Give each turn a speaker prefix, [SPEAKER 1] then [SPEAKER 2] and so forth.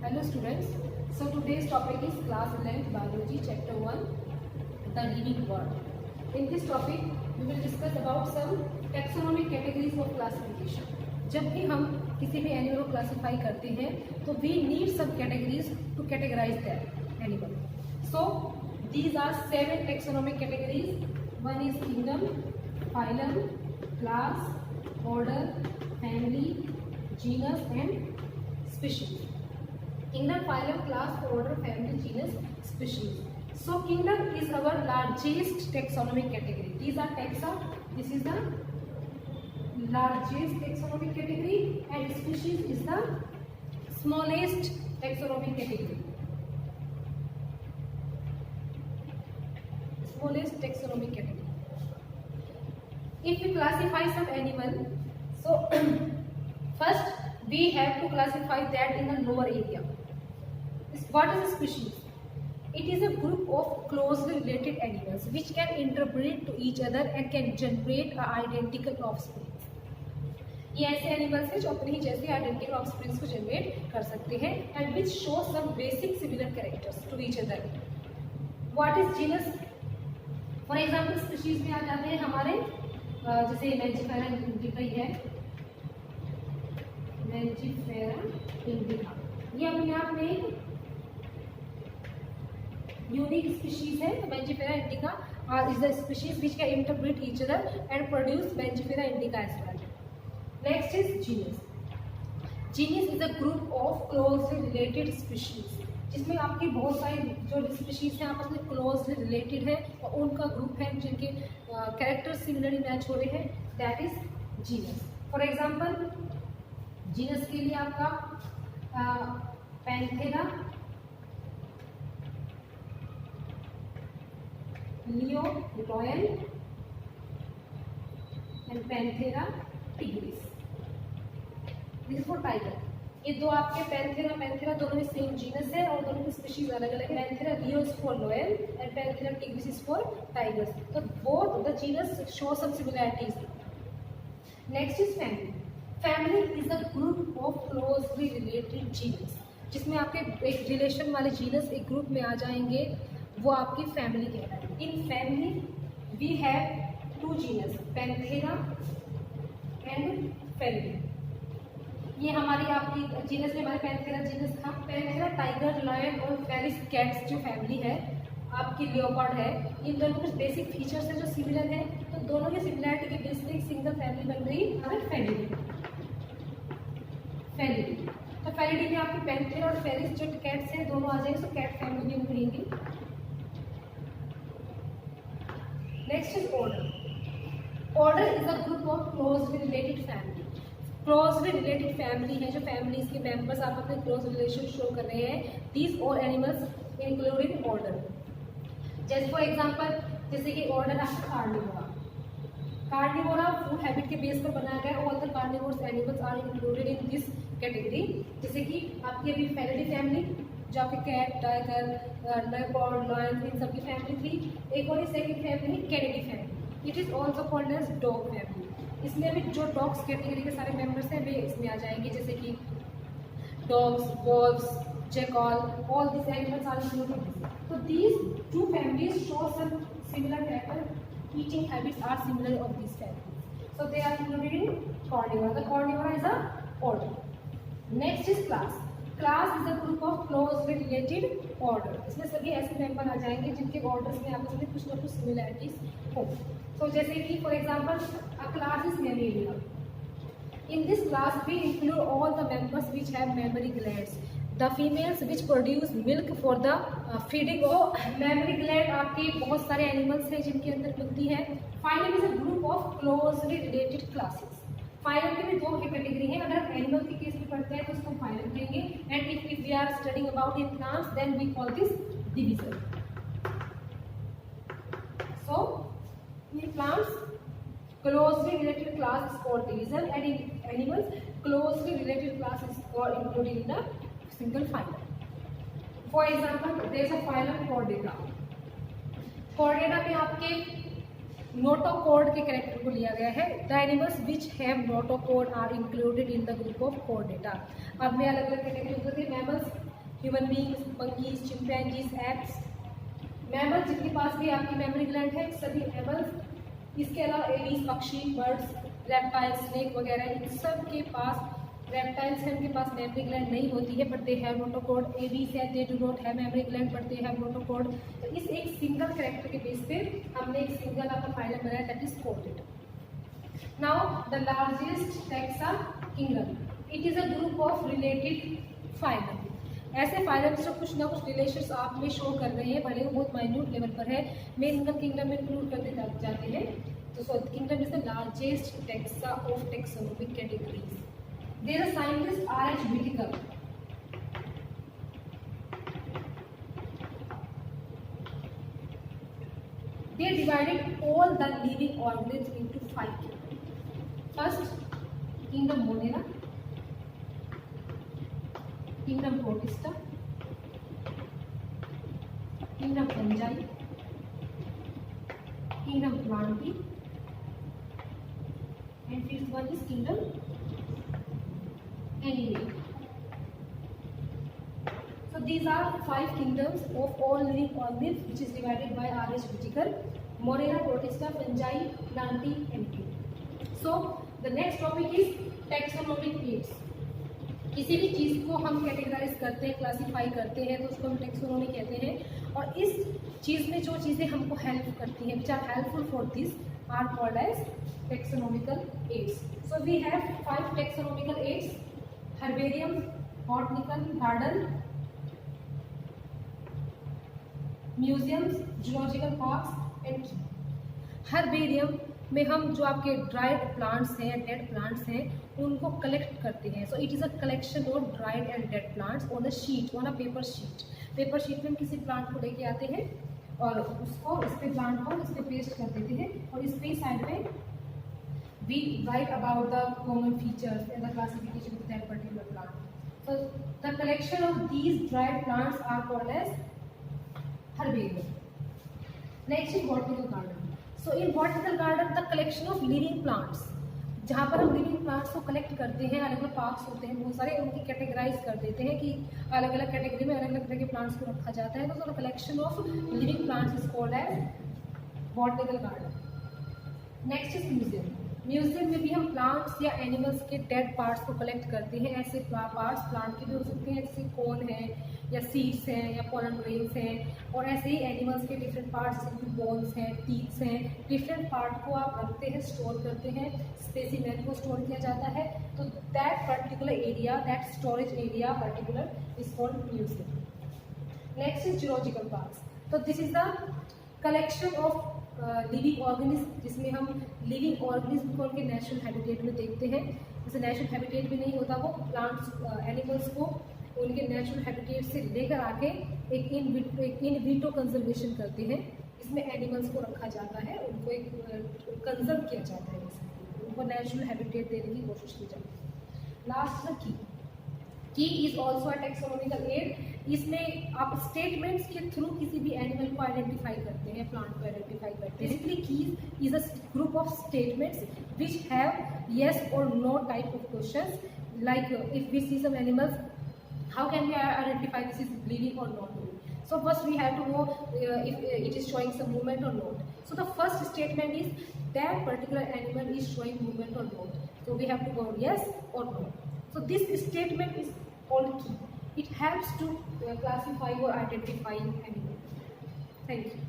[SPEAKER 1] Hello students, so today's topic is class 11th biology chapter 1, the living world. In this topic we will discuss about some taxonomic categories of classification. जब भी हम किसी भी animal को classify करते हैं तो we need some categories to categorize that animal. So these are 7 taxonomic categories. One is kingdom, phylum, class, order, family, genus and species. Kingdom, phylum, class, order, family, genus, species. So kingdom is our largest taxonomic category. These are taxa. This is the largest taxonomic category, and species is the smallest taxonomic category. Smallest taxonomic category. If we classify some animal, so first we have to classify that in a lower area. What is a species? It is a group of closely related animals which can interbreed to each other and can generate an identical offspring. ये ऐसे animals हैं जो अपने ही जैसे identical offsprings को generate कर सकते हैं and which show some basic similar characters to each other. What is genus? For example species में आ जाते हैं हमारे जैसे मैंजिफेरा इंडिका ही है. मैंजिफेरा इंडिका ये अपने आप में एक यूनिक स्पीशीज है. तो Mangifera indica is the species which can interbreed each other and produce Mangifera indica as well. Next is genus. Genus is a group of closely related species, जिसमें आपकी बहुत सारी जो स्पीशीज हैं आपस में क्लोजली रिलेटेड है और उनका ग्रुप है जिनके कैरेक्टर सिमिलरली मैच हो रहे हैं. That is genus. For example genus के लिए आपका Panthera, Leo royal and Panthera tigris. This for tiger. ये दो आपके पैंथेरा दोनों में सेम जीनस है और दोनों की स्पीशीज अलग अलग है. पैंथेरा लियो इज फॉर लॉयल and Panthera tigris is for tigers. तो both the genus show some similarities. Next is family. Family is a group of closely related genus, जिसमें आपके एक रिलेशन वाले जीनस एक ग्रुप में आ जाएंगे, वो आपकी फैमिली कहलाएगी. In family we have 2 genus, Panthera and Felidae. ये हमारी आपकी जीनस में हमारे पैंथेरा जीनस था. पैंथेरा टाइगर, लायन और फेलिस कैट्स जो फैमिली है आपकी लियोपार्ड है. इन दोनों कुछ बेसिक फीचर्स हैं जो सिमिलर है, तो दोनों की सिमिलरिटी के बेस पे एक सिंगल फैमिली बन रही हमारे फेलिडी. तो फेलिडी में आपकी पैंथेरा और फेलिस जो कैट्स हैं दोनों आ जाएंगे, तो कैट फैमिली में रहेंगी. Next is order. Order is a group of closely related family. Closely related family है जो families के members आप अपने close relation show कर रहे हैं. These all animals included in order. जैसे for example जैसे कि order आपका carnivora. Carnivora food habit के base पर बनाया गया. All the carnivorous animals are included in this category. जैसे कि आपकी अभी Felidae family जो आपके कैट, टाइगर, लेपर्ड, लायन इन सबकी फैमिली थी. एक और second family Canidae family. It is also called as dog family. इसमें भी जो डॉग्स कैटेगरी के सारे मेंबर्स हैं वे इसमें आ जाएंगे, जैसे कि dogs, wolves, jackal, all this animals are included. तो these 2 families show some similar character. Eating habits are similar of this family, so they are included in Carnivora. The Carnivora is a order. Next is class. Class is a group of closely related order. इसमें सभी ऐसे member आ जाएंगे जिनके orders में आपस में कुछ ना कुछ सिमिलैरिटीज हो. तो जैसे कि for example a class is Mammalia. In this class we include all the members which have mammary glands. The females which produce milk for the feeding. Mammary gland आपके बहुत सारे एनिमल्स हैं जिनके अंदर मिलती है. Phylum is a group of closely related classes. Phylum के भी 2 कैटेगरी है. अगर आप एनिमल के केस में पढ़ते हैं तो उसको फाइलम कहेंगे, and if we are studying about in plants then we call this division. So in plants closely related class is called division, and in animals closely related class is called included in the single phylum. For example, there is a phylum Chordata. Chordata में आपके notochord के character को लिया गया है. The animals which have notochord are included in the group of Chordata. अब में अलग अलग कैटेगरी होती है. Mammals human beings, monkeys, chimpanzees, apes, mammal जिनके पास भी आपकी मेमोरी ग्लैंड है, सभी मैमल्स। इसके अलावा एरीज, पक्षी, बर्ड्स, रेप्टाइल्स, स्नेक वगैरह, इन सब के पास, रेप्टाइल्स है उनके पास मेमोरी ग्लैंड नहीं होती है बट दे हैव नोटोकॉर्ड। एरीज है, they do not have memory gland but they have notochord. तो इस एक सिंगल कैरेक्टर के बेस पे हमने एक सिंगल आपका फाइलम बनाया, that is chordate. Now the largest taxa kingdom, it is a group of related phylum. ऐसे फाइलम्स जो कुछ ना कुछ रिलेशंस आप में शो कर रहे हैं, भले वो बहुत माइन्यूट लेवल पर है, में सिंगल किंगडम में इंक्लूड करते जाते हैं। तो kingdom is the largest taxa of taxonomic categories. There is a scientist R.H. Whittaker. They divided all the living organisms into 5 kingdoms. First, kingdom Monera, kingdom Protista, kingdom Fungi, kingdom Plantae, and fifth one is kingdom Anyway. So these are 5 kingdoms of all living organisms which is divided by R.H. Whittaker: Monera, Protista, Fungi, Plantae, and Anyway. So the next topic is taxonomic aids. किसी भी चीज़ को हम categorise करते हैं, classify करते हैं, तो उसको हम टेक्सोनॉमी कहते हैं। और इस चीज़ में जो चीज़ें हमको हेल्प करती हैं, which are helpful for this, are called as taxonomical aids. So we have 5 taxonomical aids: herbarium, botanical garden, museums, zoological parks and herbarium में हम जो आपके ड्राइड प्लांट्स हैं, डेड प्लांट्स हैं, उनको कलेक्ट करते हैं। So it is a collection of dried and dead plants on a sheet, on a paper sheet. Paper sheet में हम किसी प्लांट को लेके आते हैं और उसको इस पे प्लांट को इस पे पेस्ट कर देते हैं, और इस पे साइड पे we write about the common features and the classification of that particular plant. So the collection of these dried plants are called as herbarium. Next is botanical garden. So in botanical garden the collection of living plants, जहाँ पर हम living plants को collect करते हैं, अलग अलग parks होते हैं बहुत सारे, उनकी कैटेगराइज कर देते हैं कि अलग अलग कैटेगरी में अलग अलग तरह के प्लांट्स को रखा जाता है। तो collection of living plants is called as botanical garden. Next is museum. Museum में भी हम प्लांट्स या एनिमल्स के डेड पार्ट्स को कलेक्ट करते हैं। ऐसे पार्ट्स प्लांट के भी हो सकते हैं, जैसे कोन है या सीड्स हैं या पोलन ग्रेन्स हैं, और ऐसे ही एनिमल्स के डिफरेंट पार्ट्स जैसे बोन्स हैं, टीथ्स हैं, डिफरेंट पार्ट को आप रखते हैं, स्टोर करते हैं, स्पेसिमेन को स्टोर किया जाता है। तो that particular area, that storage area particular is called museum. Next is zoological parks. तो this is the collection of living organism, जिसमें हम लिविंग ऑर्गेनिज्म को उनके नेचुरल हैबिटेट में देखते हैं। जैसे नेचुरल हैबिटेट भी नहीं होता, वो प्लांट्स एनिमल्स को उनके नेचुरल हैबिटेट से लेकर आके एक इन विट्रो कंजर्वेशन करते हैं। इसमें एनिमल्स को रखा जाता है, उनको एक कंजर्व किया जाता है, उनको नेचुरल हैबिटेट देने की कोशिश की जाती है। Last the key is also a taxonomical aid. इसमें आप स्टेटमेंट्स के थ्रू किसी भी एनिमल को आइडेंटिफाई करते हैं, प्लांट को आइडेंटिफाई करते हैं। Basically keys is a group of statements which have yes और no type of questions, like if we see some animals, how can we identify this is living or not living? So first we have to know if it is showing some movement or not. So the first statement is that particular animal is showing movement or not. So we have to go yes or no. So this statement is called key. It helps to classify or identify animal. Thank you.